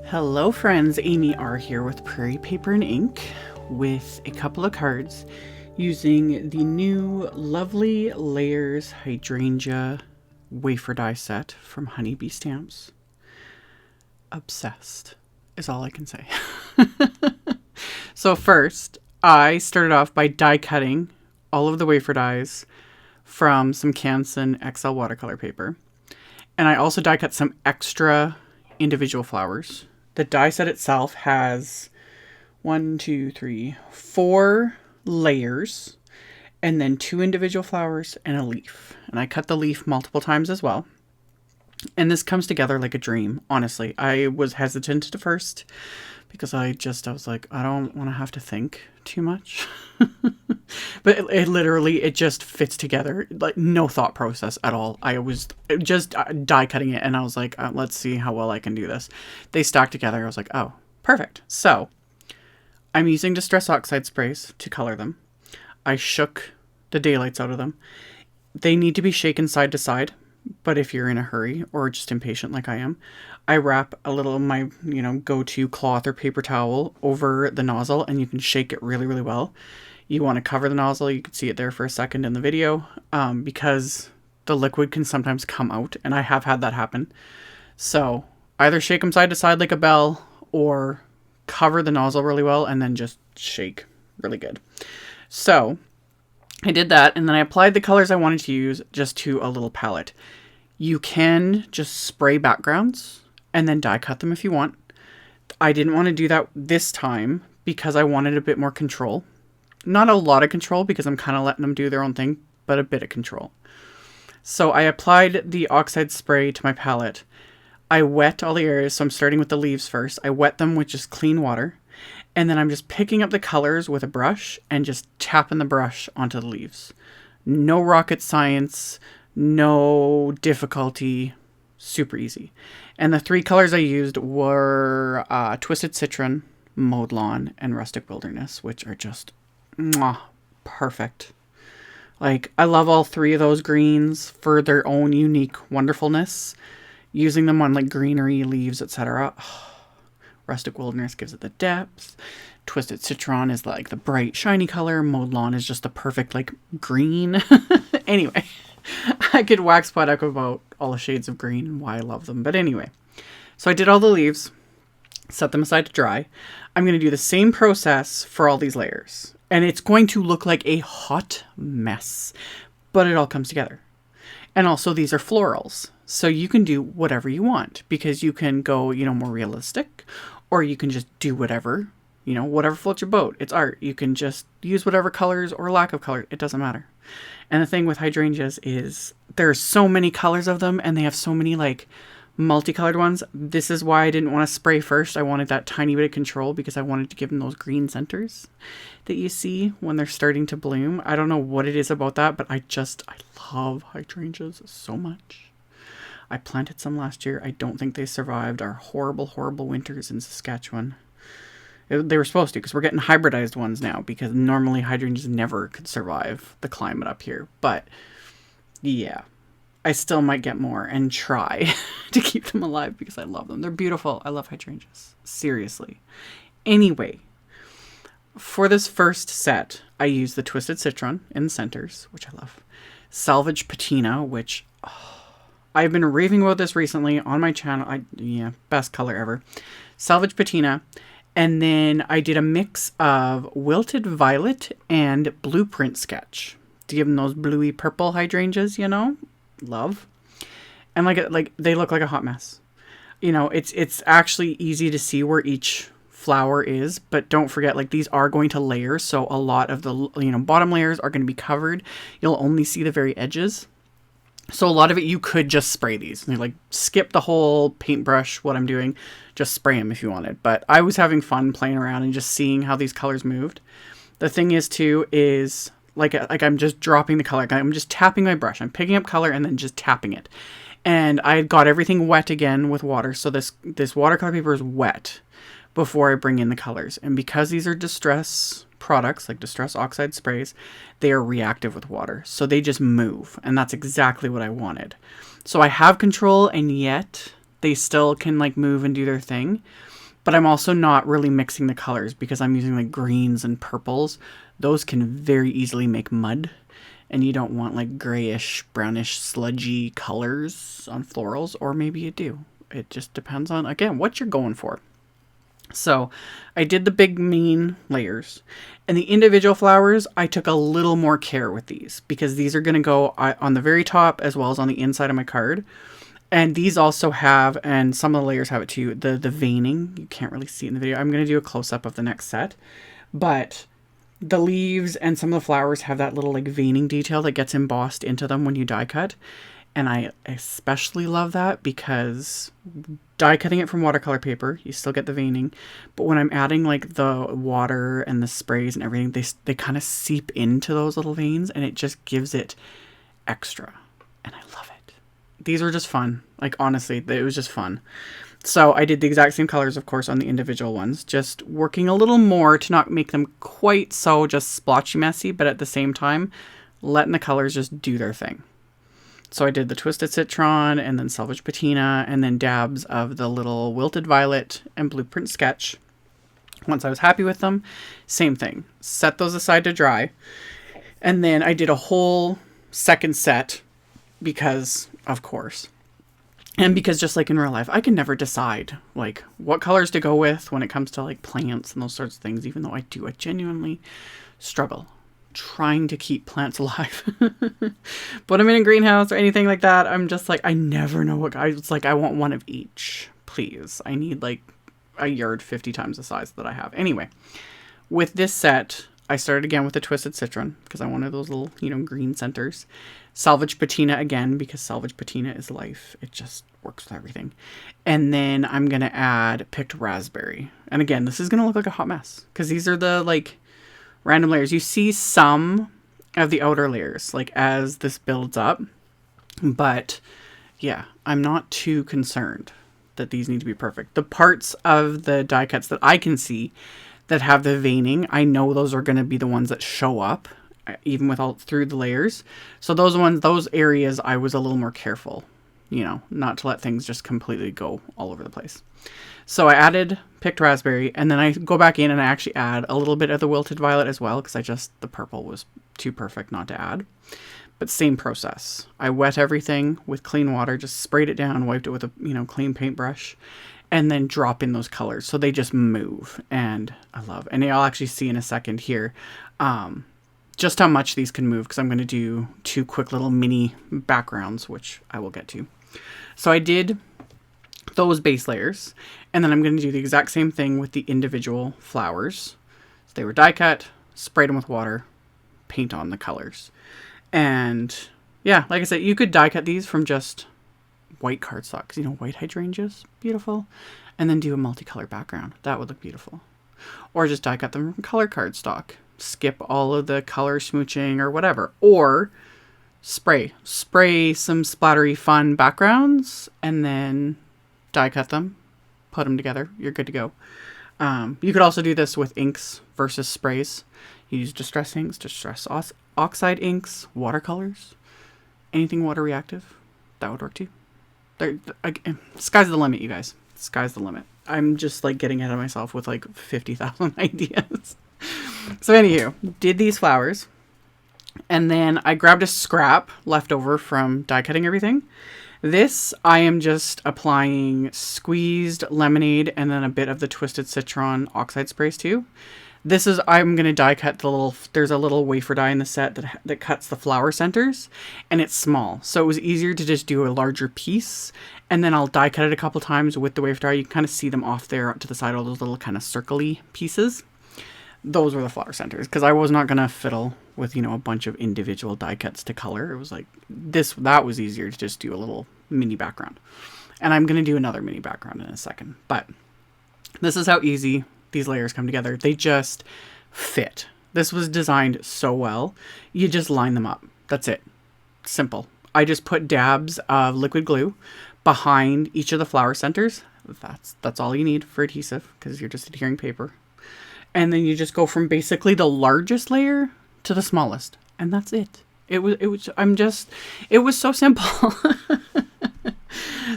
Hello friends, AmyR here with Prairie Paper and Ink with a couple of cards using the new Lovely Layers Hydrangea wafer die set from HoneyBee Stamps. Obsessed is all I can say. So first, I started off by die cutting all of the wafer dies from some Canson XL watercolor paper. And I also die cut some extra individual flowers. The die set itself has 4 layers and then 2 individual flowers and a leaf. And I cut the leaf multiple times as well. And this comes together like a dream, honestly. I was hesitant at first because I was like, I don't want to have to think too much. But it just fits together, like no thought process at all. I was just die cutting it and I was like, let's see how well I can do this. They stacked together. I was like, oh, perfect. So I'm using Distress Oxide sprays to color them. I shook the daylights out of them. They need to be shaken side to side. But if you're in a hurry or just impatient like I am, I wrap a little of my, go-to cloth or paper towel over the nozzle and you can shake it really, really well. You want to cover the nozzle. You can see it there for a second in the video because the liquid can sometimes come out, and I have had that happen. So either shake them side to side like a bell or cover the nozzle really well and then just shake really good. So I did that, and then I applied the colors I wanted to use just to a little palette. You can just spray backgrounds and then die cut them if you want. I didn't want to do that this time because I wanted a bit more control. Not a lot of control because I'm kind of letting them do their own thing, but a bit of control. So I applied the Oxide spray to my palette. I wet all the areas, so I'm starting with the leaves first. I wet them with just clean water. And then I'm just picking up the colors with a brush and just tapping the brush onto the leaves. No rocket science, no difficulty, super easy. And the 3 colors I used were Twisted Citron, Mowed Lawn, and Rustic Wilderness, which are just perfect. Like, I love all 3 of those greens for their own unique wonderfulness. Using them on like greenery, leaves, etc. Rustic Wilderness gives it the depth. Twisted Citron is like the bright, shiny color. Mowed Lawn is just the perfect, like, green. Anyway, I could wax poetic about all the shades of green and why I love them. But anyway, so I did all the leaves, set them aside to dry. I'm going to do the same process for all these layers. And it's going to look like a hot mess, but it all comes together. And also these are florals. So you can do whatever you want because you can go, more realistic, or you can just do whatever, whatever floats your boat. It's art. You can just use whatever colors or lack of color. It doesn't matter. And the thing with hydrangeas is there are so many colors of them and they have so many like multicolored ones. This is why I didn't want to spray first. I wanted that tiny bit of control because I wanted to give them those green centers that you see when they're starting to bloom. I don't know what it is about that, but I love hydrangeas so much. I planted some last year. I don't think they survived our horrible, horrible winters in Saskatchewan. They were supposed to because we're getting hybridized ones now because normally hydrangeas never could survive the climate up here. But yeah, I still might get more and try to keep them alive because I love them. They're beautiful. I love hydrangeas. Seriously. Anyway, for this first set, I used the Twisted Citron in the centers, which I love. Salvaged Patina, which I've been raving about this recently on my channel. Best color ever. Salvaged Patina. And then I did a mix of Wilted Violet and Blueprint Sketch to give them those bluey purple hydrangeas, love. And like they look like a hot mess. It's actually easy to see where each flower is, but don't forget, like, these are going to layer, so a lot of the bottom layers are going to be covered. You'll only see the very edges. So a lot of it you could just spray these. Like, skip the whole paintbrush, what I'm doing. Just spray them if you wanted. But I was having fun playing around and just seeing how these colors moved. The thing is, too, is like I'm just dropping the color. I'm just tapping my brush. I'm picking up color and then just tapping it. And I got everything wet again with water. So this watercolor paper is wet before I bring in the colors. And because these are distress products, like Distress Oxide sprays, they are reactive with water. So they just move. And that's exactly what I wanted. So I have control, and yet they still can like move and do their thing. but I'm also not really mixing the colors because I'm using like greens and purples. Those can very easily make mud, and you don't want like grayish, brownish, sludgy colors on florals, or maybe you do. It just depends on, again, what you're going for. So I did the big main layers, and the individual flowers, I took a little more care with these because these are going to go on the very top as well as on the inside of my card. And these also have, and some of the layers have it too, the veining. You can't really see it in the video. I'm going to do a close-up of the next set. But the leaves and some of the flowers have that little like veining detail that gets embossed into them when you die cut. And I especially love that because die cutting it from watercolor paper, you still get the veining. But when I'm adding like the water and the sprays and everything, they kind of seep into those little veins, and it just gives it extra. And I love it. These were just fun. Like, honestly, it was just fun. So I did the exact same colors, of course, on the individual ones, just working a little more to not make them quite so just splotchy messy, but at the same time, letting the colors just do their thing. So I did the Twisted Citron and then Salvaged Patina and then dabs of the little Wilted Violet and Blueprint Sketch. Once I was happy with them, same thing. Set those aside to dry. And then I did a whole second set because, of course, and because just like in real life, I can never decide like what colors to go with when it comes to like plants and those sorts of things, even though I genuinely struggle trying to keep plants alive. But I'm in a greenhouse or anything like that, I'm just like, I never know what, it's like, I want one of each, please. I need like a yard 50 times the size that I have. Anyway, with this set, I started again with the Twisted Citron because I wanted those little, you know, green centers. Salvaged Patina again because Salvaged Patina is life. It just works with everything. And then I'm going to add Picked Raspberry. And again, this is going to look like a hot mess because these are the like random layers. You see some of the outer layers like as this builds up. But yeah, I'm not too concerned that these need to be perfect. The parts of the die cuts that I can see that have the veining, I know those are going to be the ones that show up even with all through the layers. So those areas I was a little more careful, you know, not to let things just completely go all over the place. So I added Picked Raspberry, and then I go back in and I actually add a little bit of the Wilted Violet as well because the purple was too perfect not to add. But same process. I wet everything with clean water, just sprayed it down, wiped it with a, you know, clean paintbrush, and then drop in those colors so they just move. And I love, and I'll actually see in a second here just how much these can move because I'm going to do 2 quick little mini backgrounds, which I will get to. So I did those base layers, and then I'm going to do the exact same thing with the individual flowers. So they were die cut, sprayed them with water, paint on the colors. And yeah, like I said, you could die cut these from just white cardstock, 'cause, you know, white hydrangeas, beautiful, and then do a multicolor background. That would look beautiful. Or just die cut them from color cardstock. Skip all of the color smooching or whatever. Or spray some splattery fun backgrounds and then die cut them, put them together. You're good to go. You could also do this with inks versus sprays. You use distress inks, distress oxide inks, watercolors, anything water reactive. That would work too. Sky's the limit, you guys. Sky's the limit. I'm just like getting ahead of myself with like 50,000 ideas. So anywho, did these flowers, and then I grabbed a scrap left over from die cutting everything. This I am just applying squeezed lemonade and then a bit of the Twisted Citron oxide sprays too. This is, I'm going to die cut there's a little wafer die in the set that cuts the flower centers, and it's small. So it was easier to just do a larger piece, and then I'll die cut it a couple times with the wafer die. You can kind of see them off there to the side, all those little kind of circle-y pieces. Those were the flower centers, because I was not going to fiddle with, you know, a bunch of individual die cuts to color. It was like that was easier to just do a little mini background. And I'm going to do another mini background in a second. But this is how easy these layers come together. They just fit. This was designed so well. You just line them up. That's it. Simple. I just put dabs of liquid glue behind each of the flower centers. That's all you need for adhesive, because you're just adhering paper. And then you just go from basically the largest layer to the smallest. And that's it. It was so simple.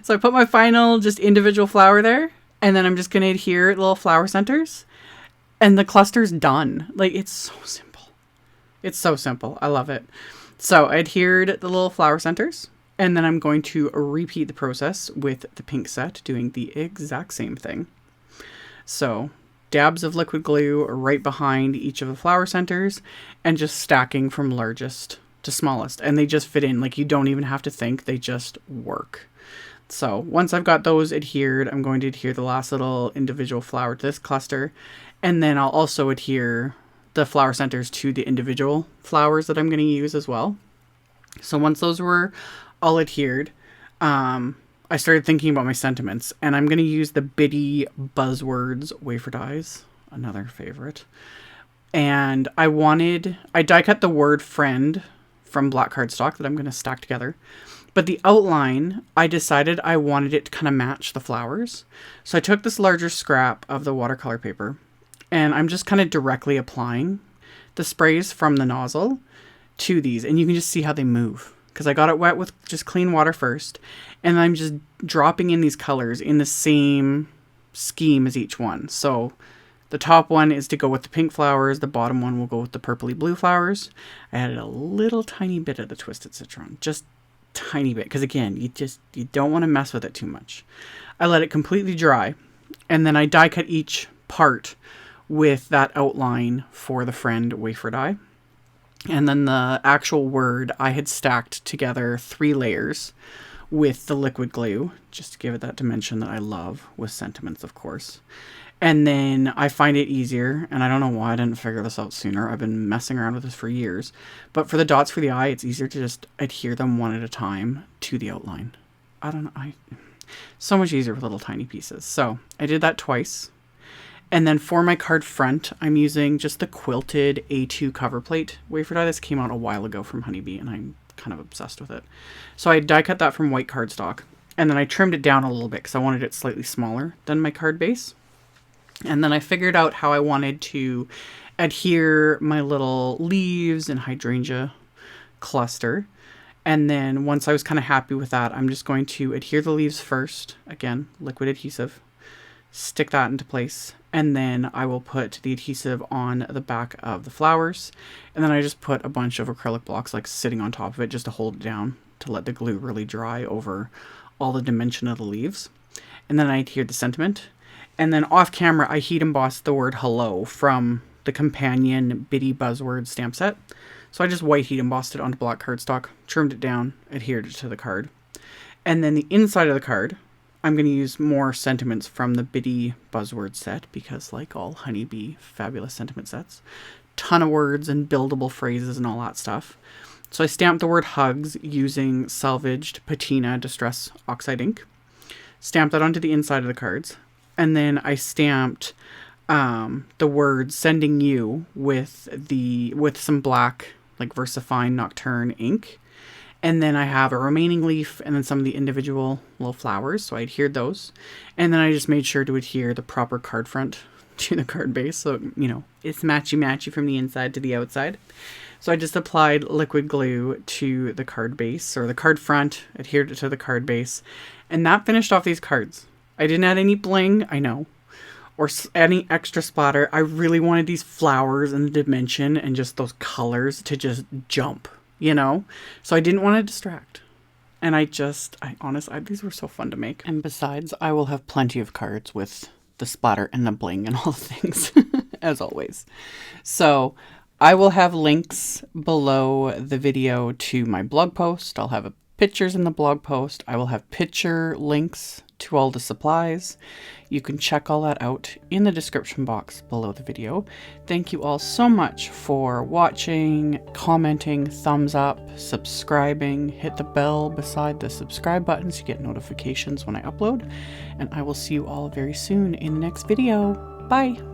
So I put my final just individual flower there. And then I'm just going to adhere little flower centers, and the cluster's done. Like, it's so simple. It's so simple. I love it. So I adhered the little flower centers, and then I'm going to repeat the process with the pink set, doing the exact same thing. So dabs of liquid glue right behind each of the flower centers, and just stacking from largest to smallest. And they just fit in. Like, you don't even have to think. They just work. So once I've got those adhered, I'm going to adhere the last little individual flower to this cluster. And then I'll also adhere the flower centers to the individual flowers that I'm going to use as well. So once those were all adhered, I started thinking about my sentiments. And I'm going to use the Bitty Buzzwords wafer dies, another favorite. And I die cut the word friend from black cardstock that I'm going to stack together. But the outline, I decided I wanted it to kind of match the flowers. So I took this larger scrap of the watercolor paper, and I'm just kind of directly applying the sprays from the nozzle to these. And you can just see how they move, because I got it wet with just clean water first. And I'm just dropping in these colors in the same scheme as each one. So the top one is to go with the pink flowers. The bottom one will go with the purpley blue flowers. I added a little tiny bit of the Twisted Citron, just tiny bit, because again, you don't want to mess with it too much. I let it completely dry, and then I die cut each part with that outline for the friend wafer die. And then the actual word, I had stacked together 3 layers with the liquid glue, just to give it that dimension that I love with sentiments, of course. And then I find it easier, and I don't know why I didn't figure this out sooner. I've been messing around with this for years. But for the dots for the eye, it's easier to just adhere them one at a time to the outline. I don't know. So much easier with little tiny pieces. So I did that twice. And then for my card front, I'm using just the quilted A2 cover plate wafer die. This came out a while ago from HoneyBee, and I'm kind of obsessed with it. So I die cut that from white cardstock. And then I trimmed it down a little bit because I wanted it slightly smaller than my card base. And then I figured out how I wanted to adhere my little leaves and hydrangea cluster. And then once I was kind of happy with that, I'm just going to adhere the leaves first. Again, liquid adhesive. Stick that into place. And then I will put the adhesive on the back of the flowers. And then I just put a bunch of acrylic blocks like sitting on top of it just to hold it down, to let the glue really dry over all the dimension of the leaves. And then I adhered the sentiment. And then off camera, I heat embossed the word hello from the companion Bitty Buzzwords stamp set. So I just white heat embossed it onto black cardstock, trimmed it down, adhered it to the card. And then the inside of the card, I'm going to use more sentiments from the Bitty Buzzword set, because like all HoneyBee fabulous sentiment sets, ton of words and buildable phrases and all that stuff. So I stamped the word hugs using salvaged PATINA Distress Oxide ink. Stamped that onto the inside of the cards. And then I stamped the word sending you with some black, like VersaFine Nocturne ink. And then I have a remaining leaf and then some of the individual little flowers. So I adhered those. And then I just made sure to adhere the proper card front to the card base. So, you know, it's matchy-matchy from the inside to the outside. So I just applied liquid glue to the card base, or the card front, adhered it to the card base. And that finished off these cards. I didn't add any bling, I know, or any extra splatter. I really wanted these flowers and the dimension and just those colors to just jump, you know? So I didn't want to distract. And honestly, these were so fun to make. And besides, I will have plenty of cards with the splatter and the bling and all the things, as always. So I will have links below the video to my blog post. I'll have pictures in the blog post. I will have picture links to all the supplies. You can check all that out in the description box below the video. Thank you all so much for watching, commenting, thumbs up, subscribing, hit the bell beside the subscribe button so you get notifications when I upload. And I will see you all very soon in the next video. Bye!